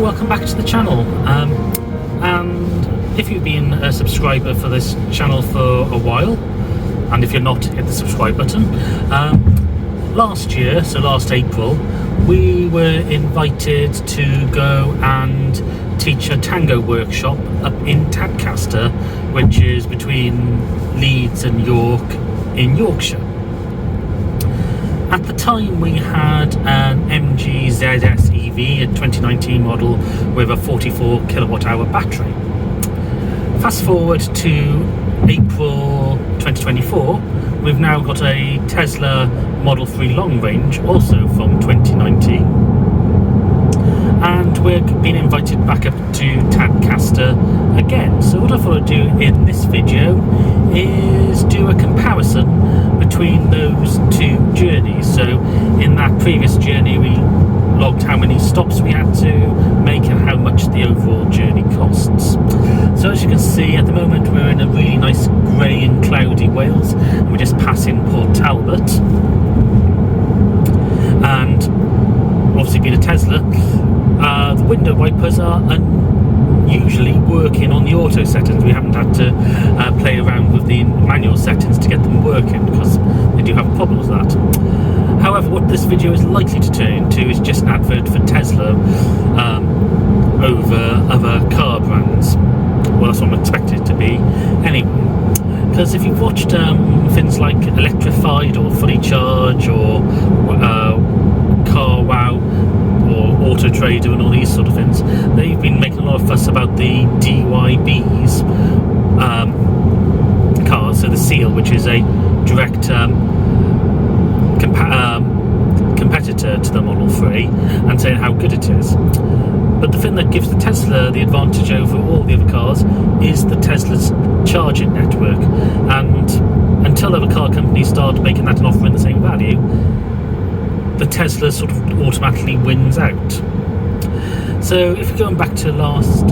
Hello, welcome back to the channel. And if you've been a subscriber for this channel for a while, and if you're not, hit the subscribe button. Last year, so last April, we were invited to go and teach a tango workshop up in Tadcast, which is between Leeds and York in Yorkshire. At the time we had an MG ZS EV, a 2019 model with a 44 kilowatt hour battery. Fast forward to April 2024, we've now got a Tesla Model 3 long range, also from 2019. And we're being invited back up to Tadcast again. So what I thought I'd do in this video is do a comparison between those two journeys. So in that previous journey we logged how many stops we had to make and how much the overall journey costs. So as you can see, at the moment we're in a really nice grey and cloudy Wales, and we're just passing Port Talbot. And obviously being a Tesla, the window wipers are usually working on the auto settings. We haven't had to play around with the manual settings to get them working because they do have a problem with that. However, what this video is likely to turn into is just an advert for Tesla over other car brands. Well, that's what I'm expecting it to be anyway. Because if you've watched things like Electrified or Fully Charge or Car Wow or Auto Trader and all these sort of things, they've been making a lot of fuss about the DYB's cars, so the Seal, which is a direct competitor to the Model 3, and saying how good it is. But the thing that gives the Tesla the advantage over all the other cars is the Tesla's charging network, and until other car companies start making that an offer in the same value, the Tesla sort of automatically wins out. So if you're going back to last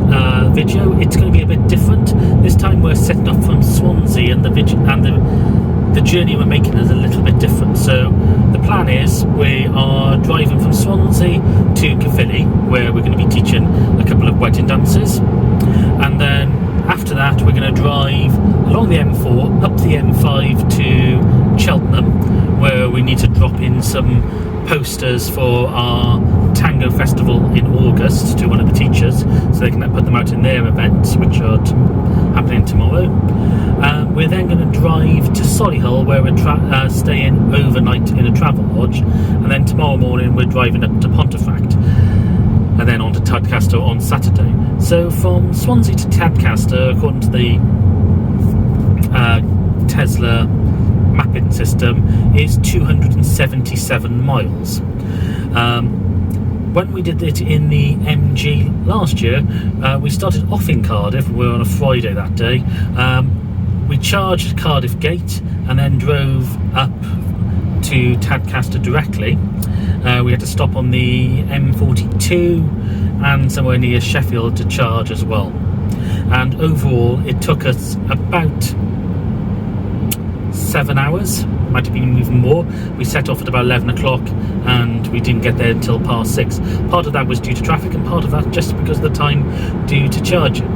video, it's going to be a bit different. This time we're setting up from Swansea, and the journey we're making is a little bit different. So the plan is we are driving from Swansea to Caerphilly, where we're going to be teaching a couple of wedding dances, and then after that we're going to drive along the M4 up the M5 to Cheltenham, where we need to drop in some posters for our tango festival in August to one of the teachers, so they can put them out in their events, which are happening tomorrow. We're then going to drive to Solihull, where we're staying overnight in a travel lodge, and then tomorrow morning we're driving up to Pontefract, and then on to Tadcast on Saturday. So from Swansea to Tadcast, according to the Tesla mapping system, is 277 miles. When we did it in the MG last year, we started off in Cardiff. We were on a Friday that day. We charged Cardiff Gate and then drove up to Tadcast directly. We had to stop on the M42 and somewhere near Sheffield to charge as well. And overall it took us about 7 hours, might have been even more. We set off at about 11 o'clock and we didn't get there until past 6. Part of that was due to traffic, and part of that just because of the time due to charging.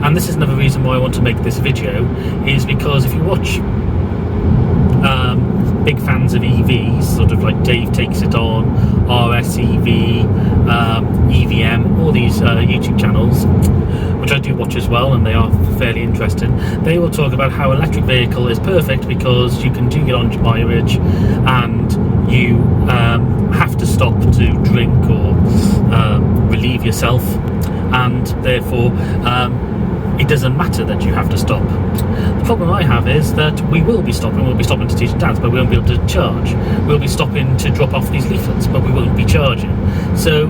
And this is another reason why I want to make this video, is because if you watch big fans of EVs, sort of like Dave Takes It On, RSEV, EVM, all these YouTube channels, which I do watch as well, and they are fairly interesting. They will talk about how electric vehicle is perfect because you can do get on mileage, and you have to stop to drink or relieve yourself, and therefore it doesn't matter that you have to stop. The problem I have is that we will be stopping. We'll be stopping to teach dance, but we won't be able to charge. We'll be stopping to drop off these leaflets, but we won't be charging. So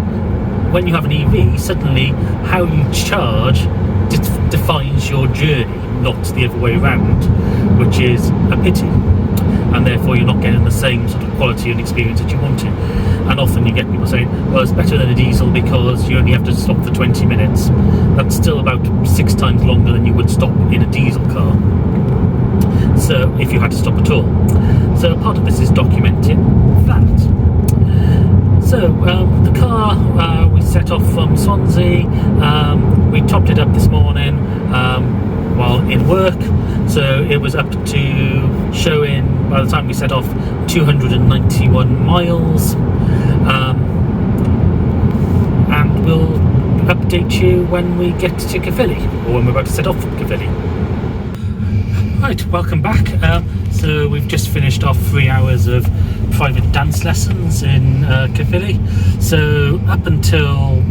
when you have an EV, suddenly how you charge defines your journey, not the other way around, which is a pity. And therefore you're not getting the same sort of quality and experience that you want to. And often you get people saying, well, it's better than a diesel because you only have to stop for 20 minutes. That's still about 6 times longer than you would stop in a diesel car. So if you had to stop at all. So part of this is documenting that. So the car, we set off from Swansea. We topped it up this morning while in work, so it was up to showing, by the time we set off, 291 miles. And we'll update you when we get to Caerphilly, or when we're about to set off from Caerphilly. Right, welcome back. So we've just finished off 3 hours of private dance lessons in Caerphilly. So up until,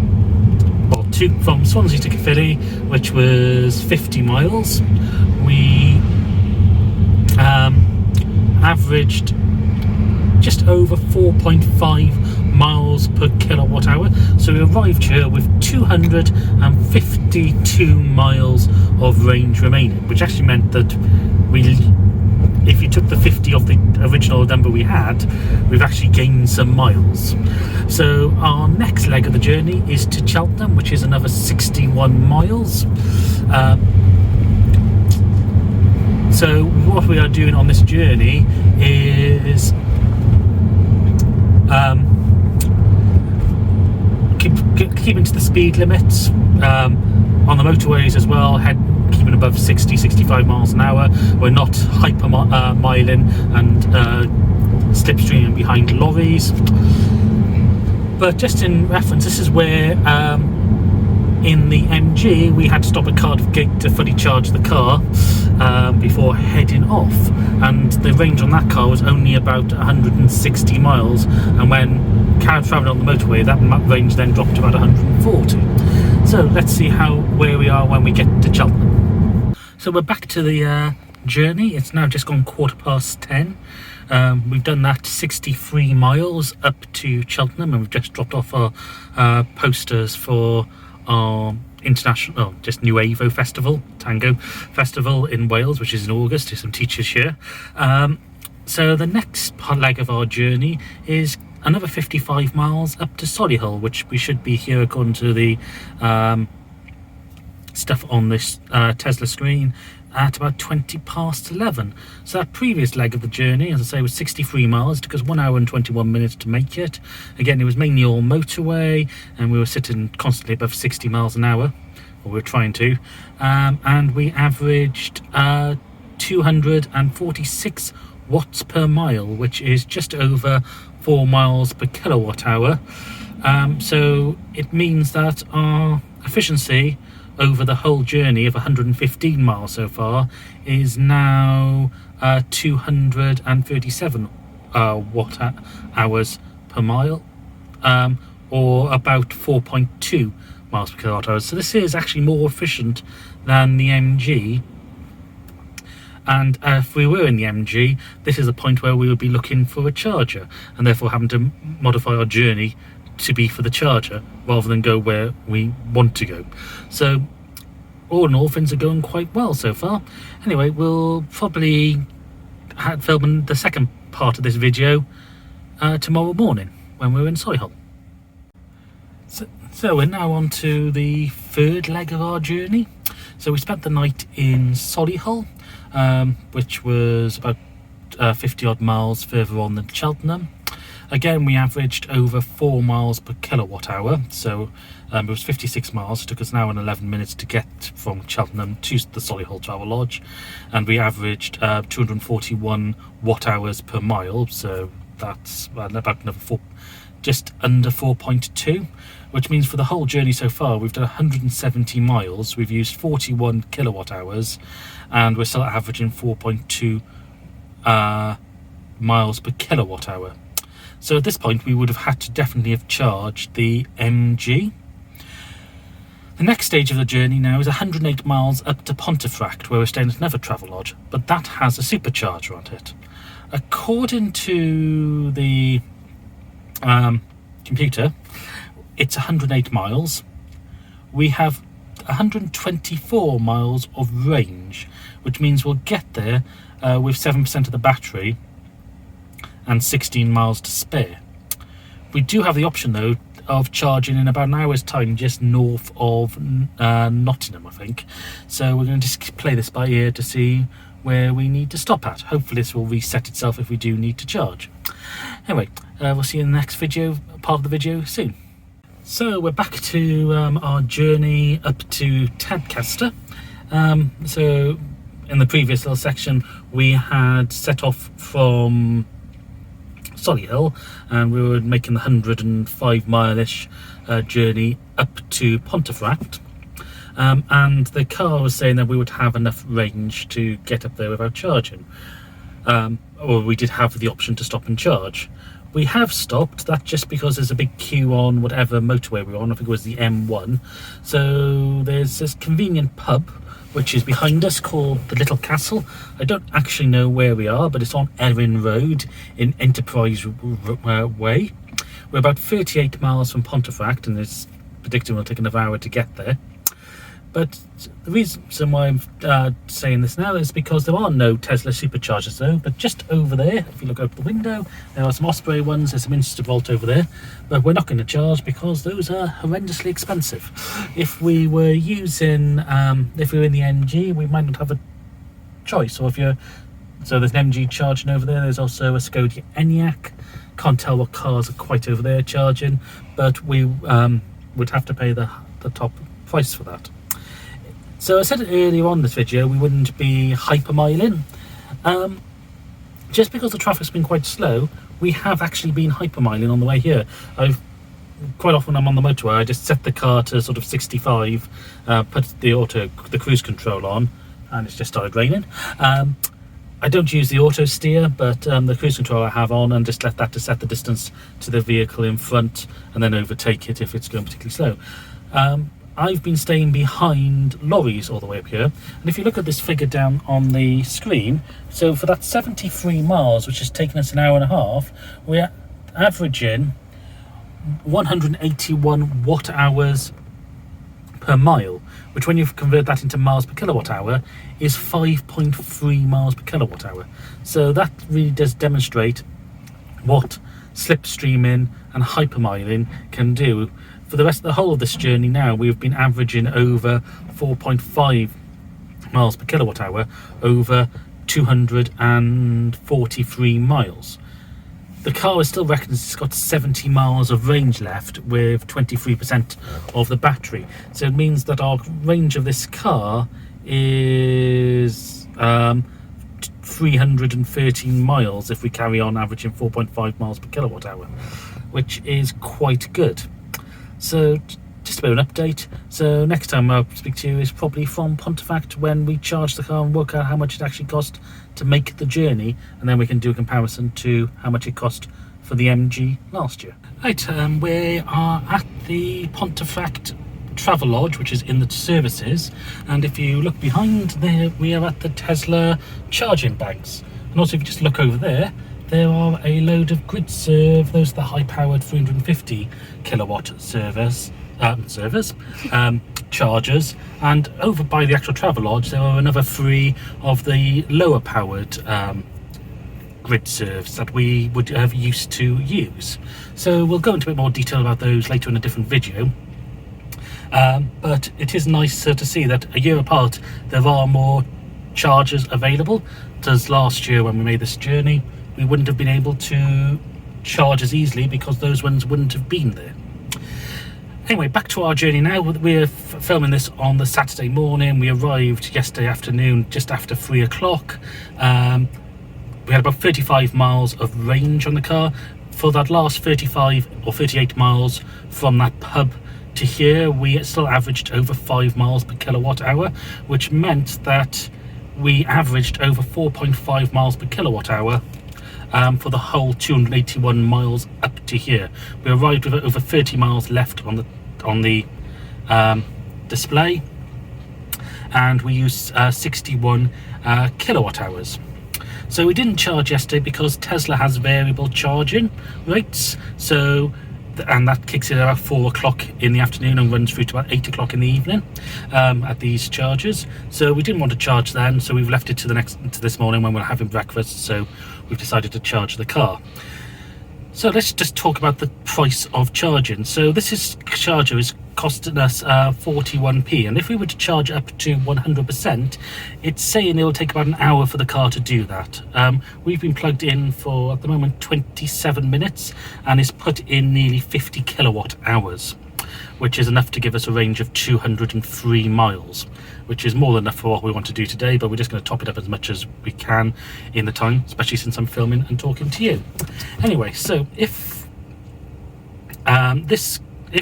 from Swansea to Caerphilly, which was 50 miles, we averaged just over 4.5 miles per kilowatt hour. So we arrived here with 252 miles of range remaining, which actually meant that if you took the 50 off the original number we had, we've actually gained some miles. So our next leg of the journey is to Cheltenham, which is another 61 miles. So what we are doing on this journey is keeping to the speed limits on the motorways as well, keeping above 60-65 miles an hour. We're not hypermiling and slipstreaming behind lorries. But just in reference, this is where in the MG we had to stop at Cardiff Gate to fully charge the car before heading off, and the range on that car was only about 160 miles, and when travelling on the motorway, that range then dropped to about 140. So let's see where we are when we get to Cheltenham. So we're back to the journey. It's now just gone 10:15. We've done that 63 miles up to Cheltenham, and we've just dropped off our posters for our international, just New Avo Festival, Tango Festival in Wales, which is in August. There's some teachers here. So the next leg of our journey is another 55 miles up to Solihull, which we should be here according to the stuff on this Tesla screen at about 11:20. So that previous leg of the journey, as I say, was 63 miles. It took us 1 hour and 21 minutes to make it. Again, it was mainly all motorway, and we were sitting constantly above 60 miles an hour, or we were trying to, and we averaged 246 watts per mile, which is just over 4 miles per kilowatt hour. So it means that our efficiency over the whole journey of 115 miles so far is now 237 watt hours per mile, or about 4.2 miles per kilowatt hour. So this is actually more efficient than the MG. And if we were in the MG, this is a point where we would be looking for a charger, and therefore having to modify our journey to be for the charger rather than go where we want to go. So all in all, things are going quite well so far. Anyway, we'll probably film the second part of this video tomorrow morning when we're in Solihull. So we're now on to the third leg of our journey. So we spent the night in Solihull, which was about 50 odd miles further on than Cheltenham. Again, we averaged over 4 miles per kilowatt hour, so it was 56 miles. It took us an hour and 11 minutes to get from Cheltenham to the Solihull Travelodge, and we averaged 241 watt hours per mile, so that's about just under 4.2, which means for the whole journey so far we've done 170 miles, we've used 41 kilowatt hours, and we're still averaging 4.2 miles per kilowatt hour. So at this point we would have had to definitely have charged the MG. The next stage of the journey now is 108 miles up to Pontefract, where we're staying at another Travelodge, but that has a supercharger on it. According to the computer, it's 108 miles. We have 124 miles of range, which means we'll get there with 7% of the battery and 16 miles to spare. We do have the option though of charging in about an hour's time just north of Nottingham, I think. So we're going to just play this by ear to see where we need to stop at. Hopefully this will reset itself if we do need to charge. Anyway, we'll see you in the next video, part of the video soon. So we're back to our journey up to Tadcast. So in the previous little section, we had set off from Solihull and we were making the 105 mile-ish journey up to Pontefract. And the car was saying that we would have enough range to get up there without charging. Or we did have the option to stop and charge. We have stopped, that just because there's a big queue on whatever motorway we were on. I think it was the M1. So there's this convenient pub which is behind us called the Little Castle. I don't actually know where we are, but it's on Erin Road in Enterprise Way. We're about 38 miles from Pontefract, and it's predicted we'll take another hour to get there. But the reason why I'm saying this now is because there are no Tesla superchargers though, but just over there, if you look out the window, there are some Osprey ones, there's some Instavolt over there, but we're not going to charge because those are horrendously expensive. If we were using, if we were in the NG, we might not have a choice. So so there's an MG charging over there, there's also a Skoda Enyaq. Can't tell what cars are quite over there charging, but we would have to pay the top price for that. So I said earlier on in this video we wouldn't be hypermiling. Just because the traffic's been quite slow, we have actually been hypermiling on the way here. Quite often when I'm on the motorway, I just set the car to sort of 65, put the cruise control on, and it's just started raining. I don't use the auto steer, but the cruise control I have on, and just let that to set the distance to the vehicle in front and then overtake it if it's going particularly slow. I've been staying behind lorries all the way up here, and if you look at this figure down on the screen, so for that 73 miles, which has taken us an hour and a half, we're averaging 181 watt hours per mile, which when you convert that into miles per kilowatt hour is 5.3 miles per kilowatt hour. So that really does demonstrate what slipstreaming and hypermiling can do. For the rest of the whole of this journey now, we've been averaging over 4.5 miles per kilowatt hour over 243 miles. The car is still reckoned it's got 70 miles of range left with 23% of the battery. So it means that our range of this car is 313 miles if we carry on averaging 4.5 miles per kilowatt hour, which is quite good. So just a bit of an update. So next time I'll speak to you is probably from Pontefract when we charge the car and work out how much it actually cost to make the journey, and then we can do a comparison to how much it cost for the MG last year. Right, we are at the Pontefract Travel Lodge, which is in the services, and if you look behind there, we are at the Tesla charging banks. And also if you just look over there, there are a load of grid serve, those are the high-powered 350 kilowatt chargers, and over by the actual travel lodge there are another 3 of the lower powered grid serves that we would have used to use. So we'll go into a bit more detail about those later in a different video. But it is nice to see that a year apart there are more chargers available. As last year when we made this journey, we wouldn't have been able to charge as easily because those ones wouldn't have been there. Anyway, back to our journey now. We're filming this on the Saturday morning. We arrived yesterday afternoon just after 3 o'clock. We had about 35 miles of range on the car. For that last 35 or 38 miles from that pub to here, we still averaged over 5 miles per kilowatt hour, which meant that we averaged over 4.5 miles per kilowatt hour for the whole 281 miles up to here. We arrived with over 30 miles left on the display, and we used 61 kilowatt hours. So we didn't charge yesterday because Tesla has variable charging rates, and that kicks in at about 4 o'clock in the afternoon and runs through to about 8 o'clock in the evening at these chargers. So we didn't want to charge then, so we've left it to this morning when we're having breakfast. So we've decided to charge the car. So let's just talk about the price of charging. So this charger is costing us 41p, and if we were to charge up to 100%, it's saying it'll take about an hour for the car to do that. We've been plugged in for, at the moment, 27 minutes, and it's put in nearly 50 kilowatt hours, which is enough to give us a range of 203 miles, which is more than enough for what we want to do today, but we're just going to top it up as much as we can in the time, especially since I'm filming and talking to you. Anyway, so if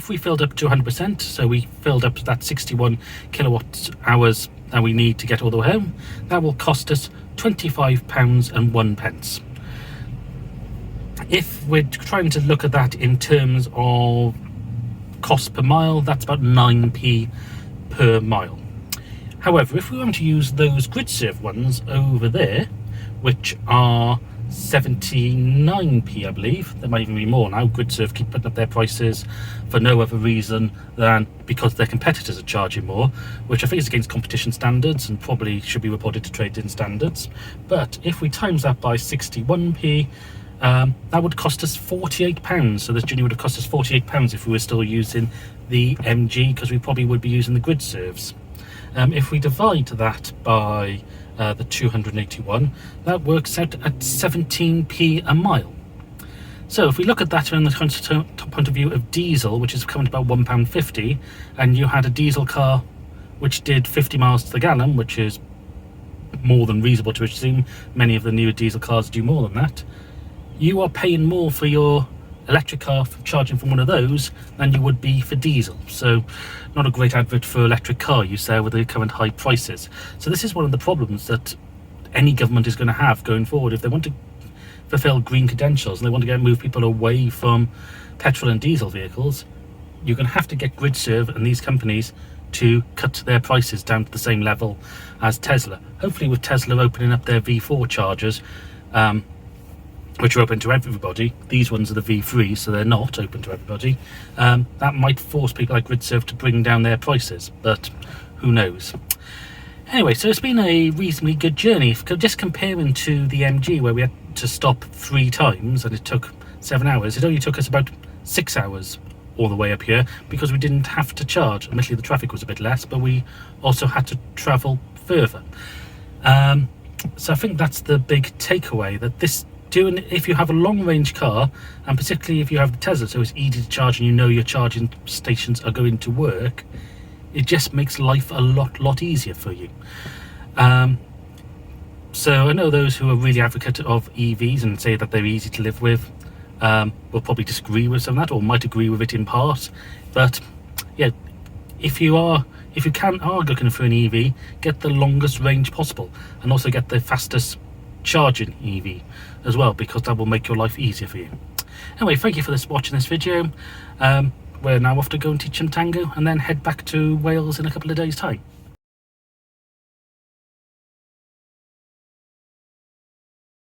we filled up to 100%, so we filled up that 61 kilowatt hours that we need to get all the way home, that will cost us £25.01. If we're trying to look at that in terms of cost per mile, that's about 9p per mile. However, if we want to use those GridServe ones over there, which are 79p, I believe, there might even be more now. GridServe keep putting up their prices for no other reason than because their competitors are charging more, which I think is against competition standards and probably should be reported to trade-in standards. But if we times that by 61p, that would cost us £48. So this journey would have cost us £48 if we were still using the MG, because we probably would be using the GridServes. If we divide that by the 281, that works out at 17p a mile. So if we look at that from the point of view of diesel, which is coming to about £1.50, and you had a diesel car which did 50 miles to the gallon, which is more than reasonable to assume many of the newer diesel cars do more than that, you are paying more for your electric car for charging from one of those than you would be for diesel. So not a great advert for electric car use there with the current high prices. So this is one of the problems that any government is going to have going forward. If they want to fulfill green credentials and they want to move people away from petrol and diesel vehicles, you're going to have to get GridServe and these companies to cut their prices down to the same level as Tesla. Hopefully with Tesla opening up their V4 chargers, which are open to everybody. These ones are the V3, so they're not open to everybody. That might force people like GridServe to bring down their prices, but who knows. Anyway, so it's been a reasonably good journey. Just comparing to the MG, where we had to stop 3 times and it took 7 hours, it only took us about 6 hours all the way up here, because we didn't have to charge. Admittedly, the traffic was a bit less, but we also had to travel further. So I think that's the big takeaway, that if you have a long range car, and particularly if you have the Tesla, so it's easy to charge and you know your charging stations are going to work, it just makes life a lot easier for you. So I know those who are really advocate of EVs and say that they're easy to live with will probably disagree with some of that, or might agree with it in part. But yeah, if you are looking for an EV, get the longest range possible, and also get the fastest charging EV as well, because that will make your life easier for you. Anyway, thank you for watching this video. We're now off to go and teach some tango and then head back to Wales in a couple of days' time.